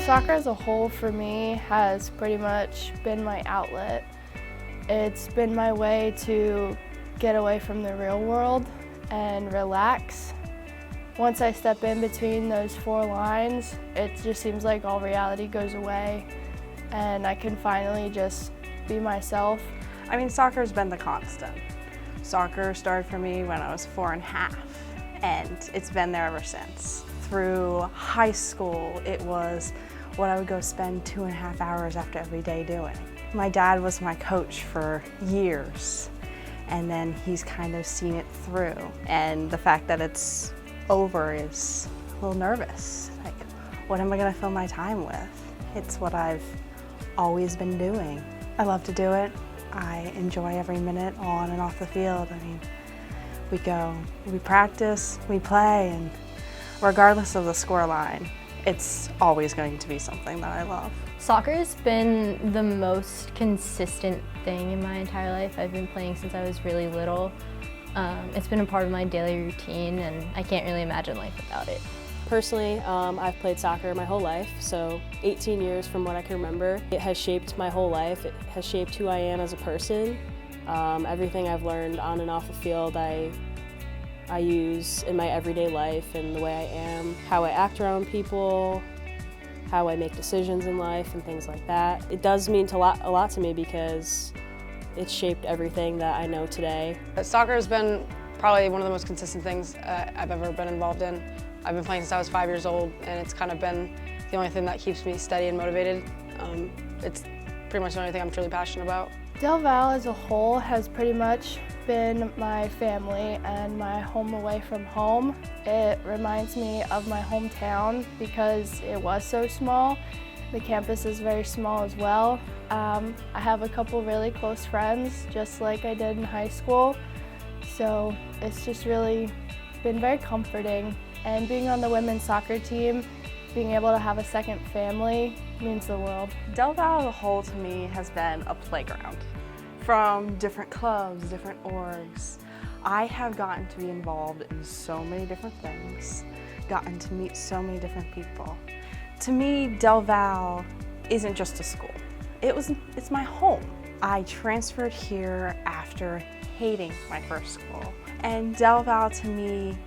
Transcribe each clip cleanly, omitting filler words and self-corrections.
Soccer as a whole for me has pretty much been my outlet. It's been my way to get away from the real world and relax. Once I step in between those four lines, it just seems like all reality goes away and I can finally just be myself. I mean, soccer's been the constant. Soccer started for me when I was 4.5, and it's been there ever since. Through high school, it was what I would go spend 2.5 hours after every day doing. My dad was my coach for years, and then he's kind of seen it through. And the fact that it's over is a little nervous. Like, what am I gonna fill my time with? It's what I've always been doing. I love to do it. I enjoy every minute on and off the field. I mean, we practice, we play, and regardless of the scoreline, it's always going to be something that I love. Soccer has been the most consistent thing in my entire life. I've been playing since I was really little. It's been a part of my daily routine, and I can't really imagine life without it. Personally, I've played soccer my whole life, so 18 years from what I can remember. It has shaped my whole life. It has shaped who I am as a person. Everything I've learned on and off the field, I use in my everyday life and the way I am, how I act around people, how I make decisions in life and things like that. It does mean a lot to me because it's shaped everything that I know today. Soccer has been probably one of the most consistent things I've ever been involved in. I've been playing since I was 5 years old, and it's kind of been the only thing that keeps me steady and motivated. It's pretty much the only thing I'm truly passionate about. DelVal as a whole has pretty much been my family and my home away from home. It reminds me of my hometown because it was so small. The campus is very small as well. I have a couple really close friends, just like I did in high school. So it's just really been very comforting. And being on the women's soccer team, being able to have a second family means the world. DelVal as a whole to me has been a playground. From different clubs, different orgs, I have gotten to be involved in so many different things, gotten to meet so many different people. To me, DelVal isn't just a school. It's my home. I transferred here after hating my first school. And DelVal to me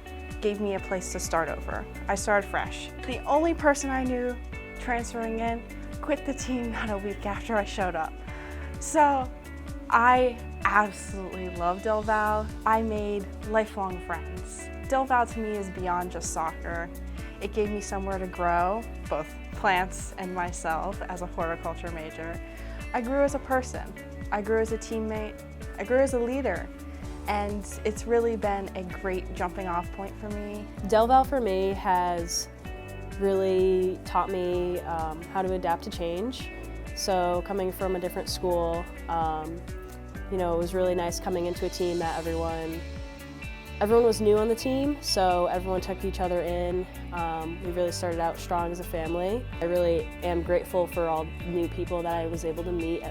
gave me a place to start over. I started fresh. The only person I knew transferring in quit the team not a week after I showed up. So I absolutely love DelVal. I made lifelong friends. DelVal to me is beyond just soccer. It gave me somewhere to grow, both plants and myself as a horticulture major. I grew as a person. I grew as a teammate. I grew as a leader. And it's really been a great jumping off point for me. DelVal for me has really taught me how to adapt to change. So coming from a different school, it was really nice coming into a team that everyone was new on the team, so everyone took each other in. We really started out strong as a family. I really am grateful for all new people that I was able to meet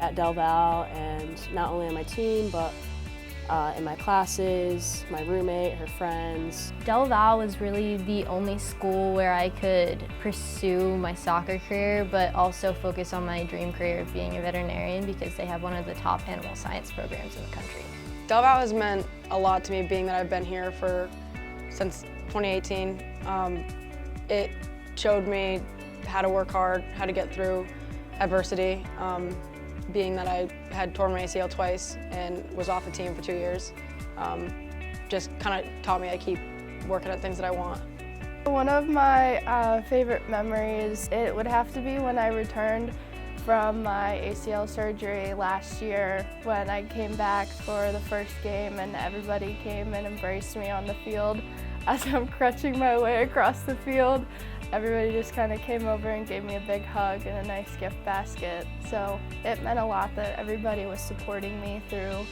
at DelVal, and not only on my team, but in my classes, my roommate, her friends. DelVal was really the only school where I could pursue my soccer career, but also focus on my dream career of being a veterinarian because they have one of the top animal science programs in the country. DelVal has meant a lot to me, being that I've been here since 2018. It showed me how to work hard, how to get through adversity. Being that I had torn my ACL twice and was off the team for 2 years, just kind of taught me to keep working at things that I want. One of my favorite memories, it would have to be when I returned from my ACL surgery last year, when I came back for the first game and everybody came and embraced me on the field as I'm crutching my way across the field. Everybody just kind of came over and gave me a big hug and a nice gift basket. So it meant a lot that everybody was supporting me through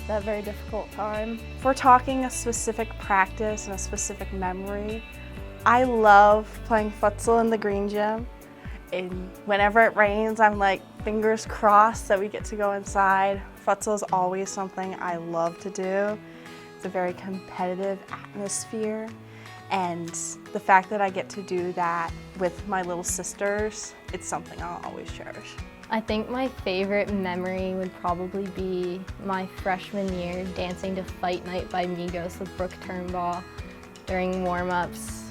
that very difficult time. If we're talking a specific practice and a specific memory, I love playing futsal in the green gym. And whenever it rains, I'm like, fingers crossed that we get to go inside. Futsal is always something I love to do. It's a very competitive atmosphere. And the fact that I get to do that with my little sisters, it's something I'll always cherish. I think my favorite memory would probably be my freshman year dancing to Fight Night by Migos with Brooke Turnbull during warm-ups.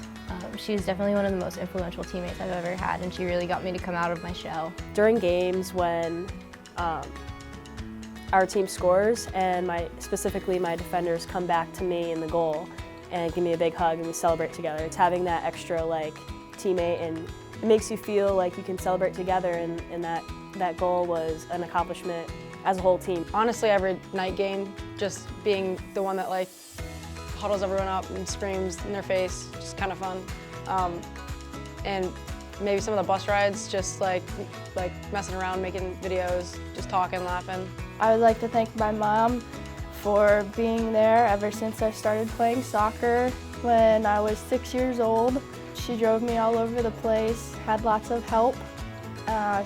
She was definitely one of the most influential teammates I've ever had, and she really got me to come out of my shell. During games when our team scores and specifically my defenders come back to me in the goal and give me a big hug and we celebrate together. It's having that extra teammate, and it makes you feel like you can celebrate together, and that goal was an accomplishment as a whole team. Honestly, every night game, just being the one that huddles everyone up and screams in their face, just kind of fun. And maybe some of the bus rides, just like messing around, making videos, just talking, laughing. I would like to thank my mom for being there ever since I started playing soccer when I was 6 years old. She drove me all over the place, had lots of help.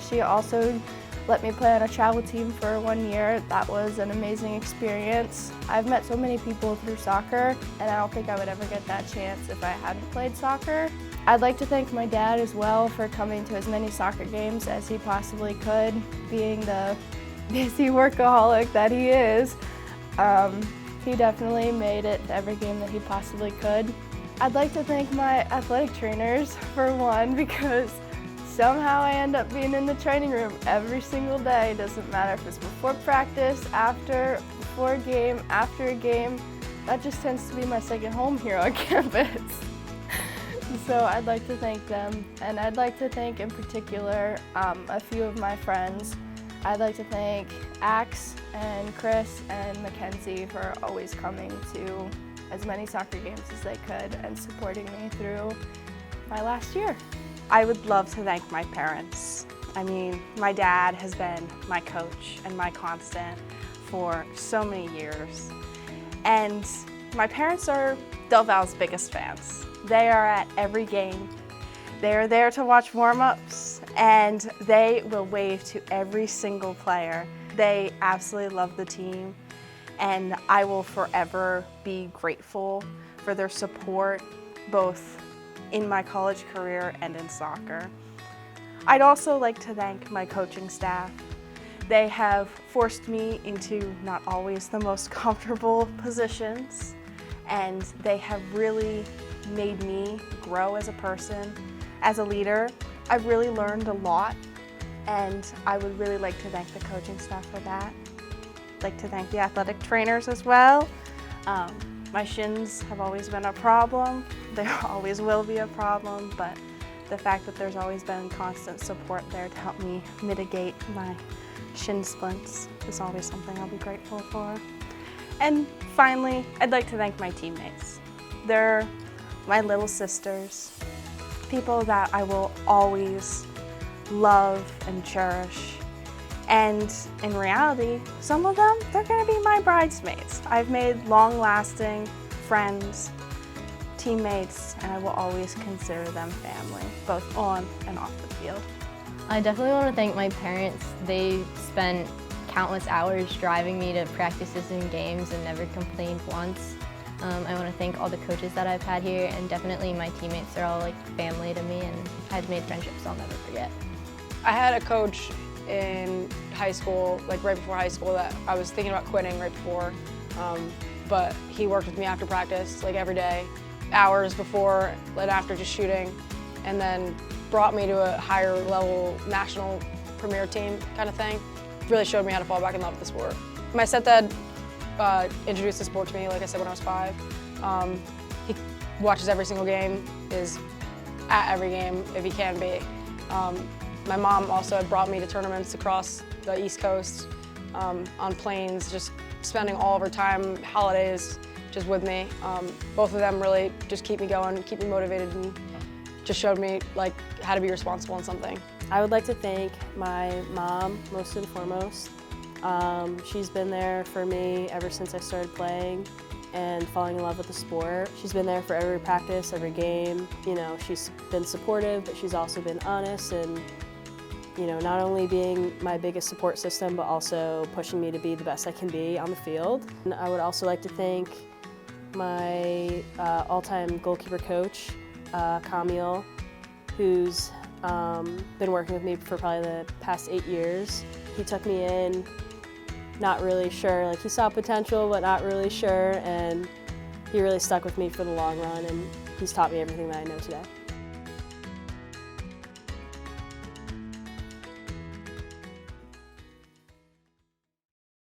She also let me play on a travel team for 1 year. That was an amazing experience. I've met so many people through soccer, and I don't think I would ever get that chance if I hadn't played soccer. I'd like to thank my dad as well for coming to as many soccer games as he possibly could, being the busy workaholic that he is. He definitely made it to every game that he possibly could. I'd like to thank my athletic trainers for one, because somehow I end up being in the training room every single day. Doesn't matter if it's before practice, after, before a game, after a game. That just tends to be my second home here on campus. So I'd like to thank them, and I'd like to thank in particular a few of my friends. I'd like to thank Axe and Chris and Mackenzie for always coming to as many soccer games as they could and supporting me through my last year. I would love to thank my parents. I mean, my dad has been my coach and my constant for so many years. And my parents are DelVal's biggest fans. They are at every game. They are there to watch warm-ups, and they will wave to every single player. They absolutely love the team, and I will forever be grateful for their support, both in my college career and in soccer. I'd also like to thank my coaching staff. They have forced me into not always the most comfortable positions, and they have really made me grow as a person, as a leader. I've really learned a lot, and I would really like to thank the coaching staff for that. I'd like to thank the athletic trainers as well. My shins have always been a problem. There always will be a problem, but the fact that there's always been constant support there to help me mitigate my shin splints is always something I'll be grateful for. And finally, I'd like to thank my teammates. They're my little sisters, people that I will always love and cherish. And in reality, some of them, they're gonna be my bridesmaids. I've made long-lasting friends, teammates, and I will always consider them family, both on and off the field. I definitely want to thank my parents. They spent countless hours driving me to practices and games and never complained once. I want to thank all the coaches that I've had here, and definitely my teammates. They're all like family to me, and I've made friendships I'll never forget. I had a coach in high school, right before high school, that I was thinking about quitting right before, but he worked with me after practice, every day, hours before and after just shooting, and then brought me to a higher level national premier team kind of thing. Really showed me how to fall back in love with the sport. My stepdad introduced the sport to me, like I said, when I was 5. He watches every single game, is at every game if he can be. My mom also had brought me to tournaments across the East Coast, on planes, just spending all of her time, holidays, just with me. Both of them really just keep me going, keep me motivated, and just showed me how to be responsible in something. I would like to thank my mom, most and foremost. She's been there for me ever since I started playing and falling in love with the sport. She's been there for every practice, every game. She's been supportive, but she's also been honest and, not only being my biggest support system, but also pushing me to be the best I can be on the field. And I would also like to thank my all-time goalkeeper coach, Camille, who's been working with me for probably the past 8 years. He took me in, not really sure, like he saw potential but not really sure, and he really stuck with me for the long run, and he's taught me everything that I know today.